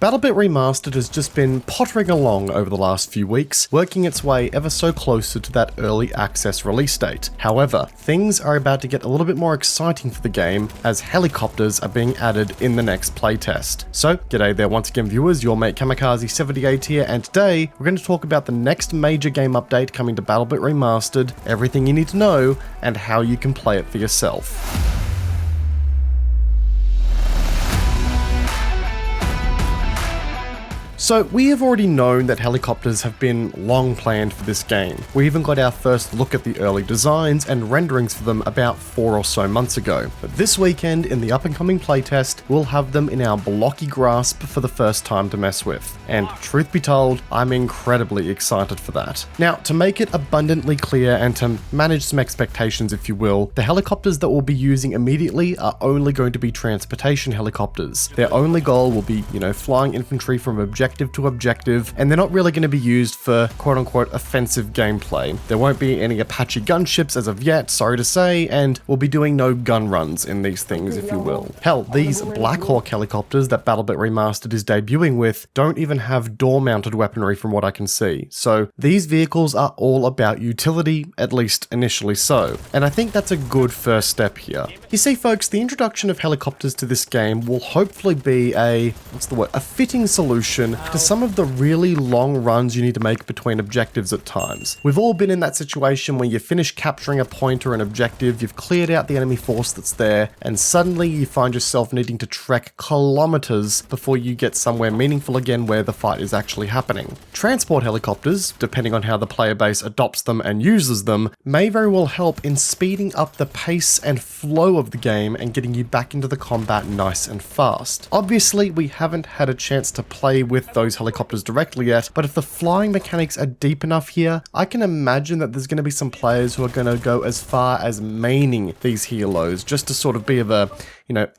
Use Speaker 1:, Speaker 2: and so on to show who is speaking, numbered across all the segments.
Speaker 1: BattleBit Remastered has just been pottering along over the last few weeks, working its way ever so closer to that early access release date. However, things are about to get a little bit more exciting for the game as helicopters are being added in the next playtest. So, g'day there once again viewers, your mate Kamikaze78 here, and today we're going to talk about the next major game update coming to BattleBit Remastered, everything you need to know, and how you can play it for yourself. So we have already known that helicopters have been long planned for this game. We even got our first look at the early designs and renderings for them about 4 or so months ago. But this weekend in the up and coming playtest, we'll have them in our blocky grasp for the first time to mess with. And truth be told, I'm incredibly excited for that. Now, to make it abundantly clear and to manage some expectations if you will, the helicopters that we'll be using immediately are only going to be transportation helicopters. Their only goal will be, flying infantry from objective to objective, and they're not really going to be used for quote-unquote offensive gameplay. There won't be any Apache gunships as of yet, sorry to say, and we'll be doing no gun runs in these things, if you will. Hell, these Black Hawk helicopters that BattleBit Remastered is debuting with don't even have door-mounted weaponry from what I can see. So these vehicles are all about utility, at least initially so, and I think that's a good first step here. You see folks, the introduction of helicopters to this game will hopefully be a fitting solution to some of the really long runs you need to make between objectives at times. We've all been in that situation where you finish capturing a point or an objective, you've cleared out the enemy force that's there, and suddenly you find yourself needing to trek kilometers before you get somewhere meaningful again where the fight is actually happening. Transport helicopters, depending on how the player base adopts them and uses them, may very well help in speeding up the pace and flow of the game and getting you back into the combat nice and fast. Obviously, we haven't had a chance to play with those helicopters directly yet, but if the flying mechanics are deep enough here, I can imagine that there's going to be some players who are going to go as far as maining these helos just to sort of be of a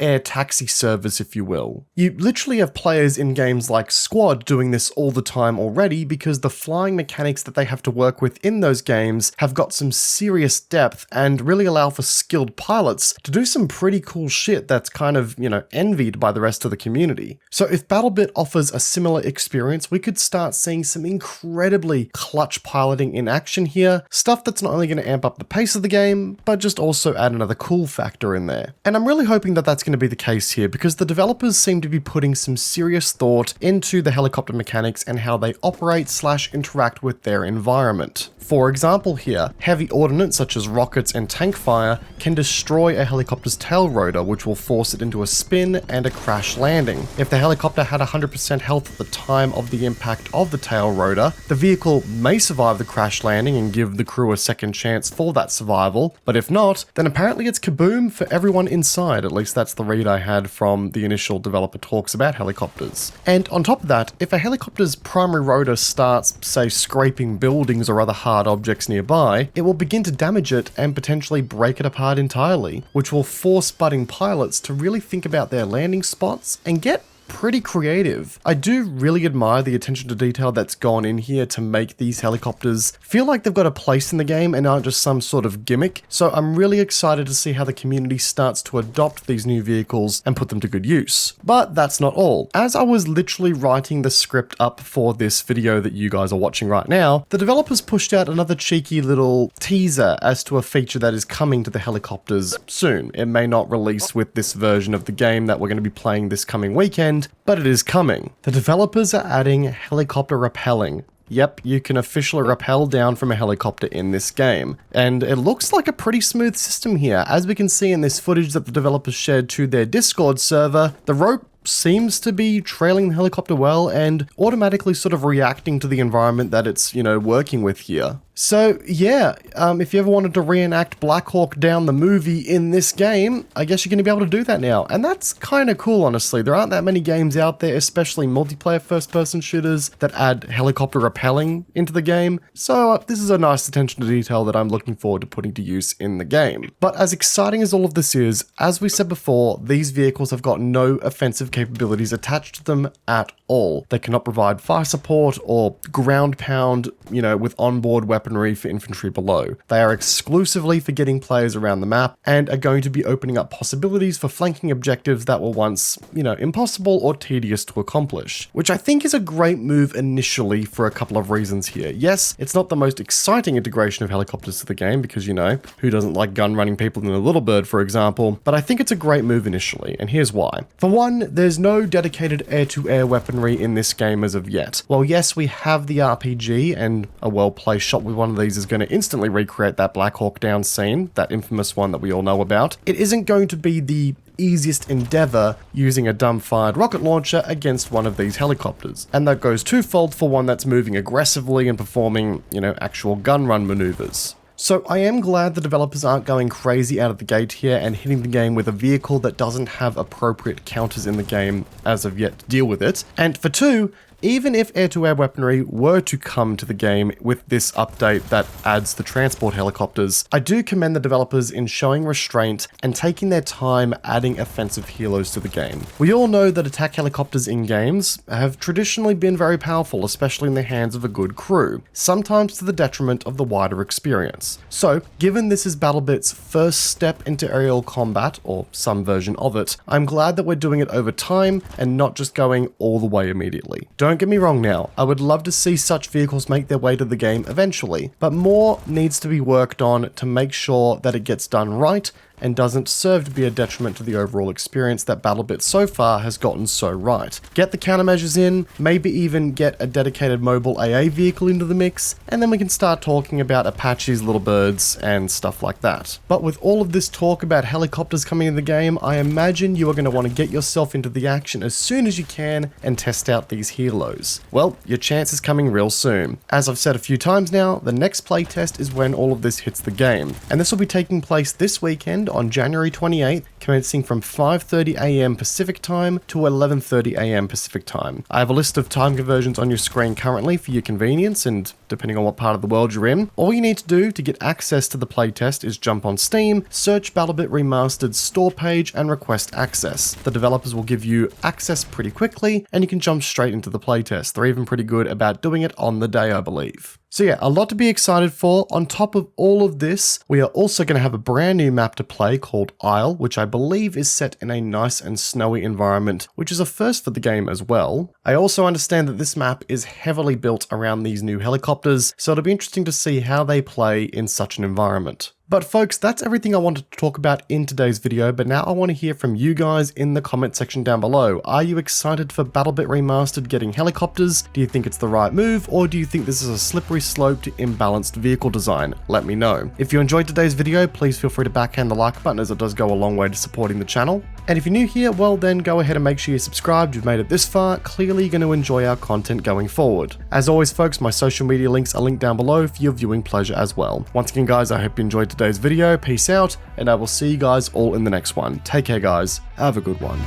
Speaker 1: air taxi service, if you will. You literally have players in games like Squad doing this all the time already because the flying mechanics that they have to work with in those games have got some serious depth and really allow for skilled pilots to do some pretty cool shit that's kind of, envied by the rest of the community. So if BattleBit offers a similar experience, we could start seeing some incredibly clutch piloting in action here, stuff that's not only going to amp up the pace of the game, but just also add another cool factor in there. And I'm really hoping that that's going to be the case here because the developers seem to be putting some serious thought into the helicopter mechanics and how they operate/interact with their environment. For example here, heavy ordnance such as rockets and tank fire can destroy a helicopter's tail rotor, which will force it into a spin and a crash landing. If the helicopter had 100% health at the time of the impact of the tail rotor, the vehicle may survive the crash landing and give the crew a second chance for that survival, but if not, then apparently it's kaboom for everyone inside. At least that's the read I had from the initial developer talks about helicopters. And on top of that, if a helicopter's primary rotor starts, say, scraping buildings or other hard objects nearby, it will begin to damage it and potentially break it apart entirely, which will force budding pilots to really think about their landing spots and get pretty creative. I do really admire the attention to detail that's gone in here to make these helicopters feel like they've got a place in the game and aren't just some sort of gimmick. So I'm really excited to see how the community starts to adopt these new vehicles and put them to good use. But that's not all. As I was literally writing the script up for this video that you guys are watching right now, the developers pushed out another cheeky little teaser as to a feature that is coming to the helicopters soon. It may not release with this version of the game that we're going to be playing this coming weekend, but it is coming. The developers are adding helicopter rappelling. Yep, you can officially rappel down from a helicopter in this game. And it looks like a pretty smooth system here. As we can see in this footage that the developers shared to their Discord server, the rope seems to be trailing the helicopter well and automatically sort of reacting to the environment that it's, working with here. So yeah, if you ever wanted to reenact Black Hawk Down the movie in this game, I guess you're going to be able to do that now. And that's kind of cool, honestly. There aren't that many games out there, especially multiplayer first-person shooters, that add helicopter rappelling into the game. So this is a nice attention to detail that I'm looking forward to putting to use in the game. But as exciting as all of this is, as we said before, these vehicles have got no offensive capabilities attached to them at all. They cannot provide fire support or ground pound, with onboard weapons weaponry for infantry below. They are exclusively for getting players around the map and are going to be opening up possibilities for flanking objectives that were once, impossible or tedious to accomplish, which I think is a great move initially for a couple of reasons here. Yes, it's not the most exciting integration of helicopters to the game because, who doesn't like gun running people in a Little Bird, for example, but I think it's a great move initially, and here's why. For one, there's no dedicated air-to-air weaponry in this game as of yet. Well, yes, we have the RPG, and a well-placed shot with one of these is going to instantly recreate that Black Hawk Down scene, that infamous one that we all know about. It isn't going to be the easiest endeavor using a dumb-fired rocket launcher against one of these helicopters. And that goes twofold for one that's moving aggressively and performing, actual gun run maneuvers. So I am glad the developers aren't going crazy out of the gate here and hitting the game with a vehicle that doesn't have appropriate counters in the game as of yet to deal with it. And for two, even if air-to-air weaponry were to come to the game with this update that adds the transport helicopters, I do commend the developers in showing restraint and taking their time adding offensive helos to the game. We all know that attack helicopters in games have traditionally been very powerful, especially in the hands of a good crew, sometimes to the detriment of the wider experience. So, given this is BattleBit's first step into aerial combat, or some version of it, I'm glad that we're doing it over time and not just going all the way immediately. Don't get me wrong now, I would love to see such vehicles make their way to the game eventually, but more needs to be worked on to make sure that it gets done right and doesn't serve to be a detriment to the overall experience that BattleBit so far has gotten so right. Get the countermeasures in, maybe even get a dedicated mobile AA vehicle into the mix, and then we can start talking about Apaches, Little Birds, and stuff like that. But with all of this talk about helicopters coming in the game, I imagine you are going to want to get yourself into the action as soon as you can and test out these helos. Well, your chance is coming real soon. As I've said a few times now, the next playtest is when all of this hits the game, and this will be taking place this weekend on January 28th, commencing from 5:30 AM Pacific time to 11:30 AM Pacific time. I have a list of time conversions on your screen currently for your convenience, and depending on what part of the world you're in, all you need to do to get access to the playtest is jump on Steam, search BattleBit Remastered store page, and request access. The developers will give you access pretty quickly, and you can jump straight into the playtest. They're even pretty good about doing it on the day, I believe. So yeah, a lot to be excited for. On top of all of this, we are also going to have a brand new map to play called Isle, which I believe is set in a nice and snowy environment, which is a first for the game as well. I also understand that this map is heavily built around these new helicopters, so it'll be interesting to see how they play in such an environment. But folks, that's everything I wanted to talk about in today's video, but now I want to hear from you guys in the comment section down below. Are you excited for BattleBit Remastered getting helicopters? Do you think it's the right move, or do you think this is a slippery slope to imbalanced vehicle design? Let me know. If you enjoyed today's video, please feel free to backhand the like button, as it does go a long way to supporting the channel. And if you're new here, well then go ahead and make sure you're subscribed. You've made it this far, clearly you're going to enjoy our content going forward. As always folks, my social media links are linked down below for your viewing pleasure as well. Once again guys, I hope you enjoyed today's video. Peace out, and I will see you guys all in the next one. Take care guys, have a good one.